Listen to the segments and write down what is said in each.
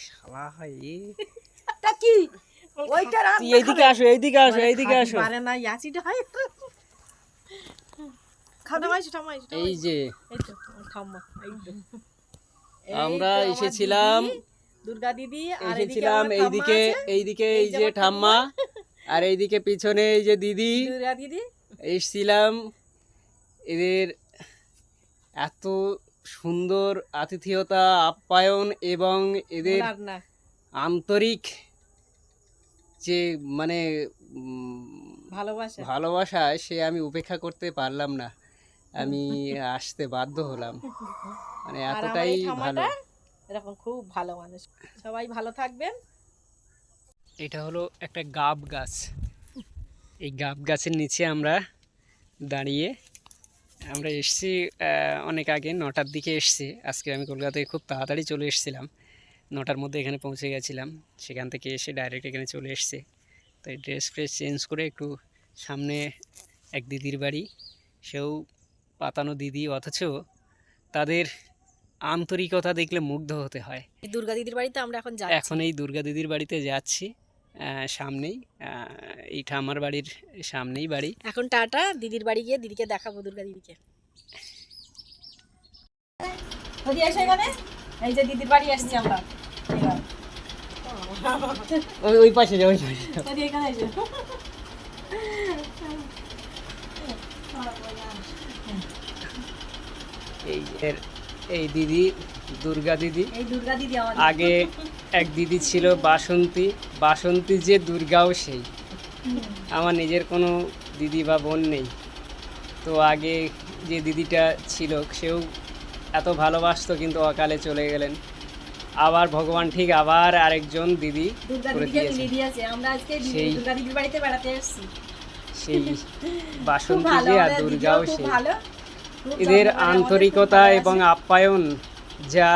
শালা হয় তা কি ওইটা এইদিকে আসো এইদিকে আসো এইদিকে আসো পারে না ইয়াসিড হয় এই যে এই তো ঠাম্মা এই তো আমরা এসেছিলাম দুর্গা দিদি আর এসেছিলাম এইদিকে এইদিকে এই যে ঠাম্মা আর এইদিকে পিছনে এই যে দিদি দুর্গা দিদি এসেছিলাম এদের এত সুন্দর আতিথেয়তা আপ্যায়ন এবং এদের আন্তরিক যে মানে ভালোবাসা সে আমি উপেক্ষা করতে পারলাম না, আমি আসতে বাধ্য হলাম, মানে এতটাই ভালো। এরকম খুব ভালো মানুষ, সবাই ভালো থাকবেন। এটা হলো একটা গাব গাছ, এই গাব গাছের নিচে আমরা দাঁড়িয়ে আমরা এসেছি অনেক আগে, 9টার দিকে এসেছি। আজকে আমি কলকাতায় খুব তাড়াতাড়ি চলে এসেছিলাম, 9টার মধ্যে এখানে পৌঁছে গেছিলাম, সেখান থেকে এসে ডাইরেক্ট এখানে চলে এসেছি। তাই ড্রেস ফ্রেস চেঞ্জ করে একটু সামনে এক দিদির বাড়ি, সেও পাতানো দিদি, অথচ তাদের আন্তরিকতা দেখলে মুগ্ধ হতে হয়। দুর্গা দিদির বাড়িতে আমরা এখন এই দুর্গা দিদির বাড়িতে যাচ্ছি, সামনেই এই ঠাম্মার বাড়ির সামনেই বাড়ি। এখন টাটা, দিদির বাড়ি গিয়ে দিদিকে দেখাবো, দুর্গা দিদিকে। এই যে দিদির বাড়ি আসছি আমরা, ওই পাশে যাও, ওই পাশে এই দিদি দুর্গা দিদি। আগে এক দিদি ছিল বাসন্তী, যে দুর্গাও সেই। আমার নিজের কোনো দিদি বা বোন নেই, তো আগে যে দিদিটা ছিল সেও এত ভালোবাসতো, কিন্তু অকালে চলে গেলেন। আবার ভগবান ঠিক আবার আরেকজন দিদি সেই বাসন্তী যে আর দুর্গাও সেই। এদের আন্তরিকতা এবং আপ্যায়ন যা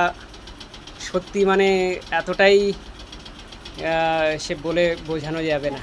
সত্যি, মানে এতটাই সে বলে বোঝানো যাবে না।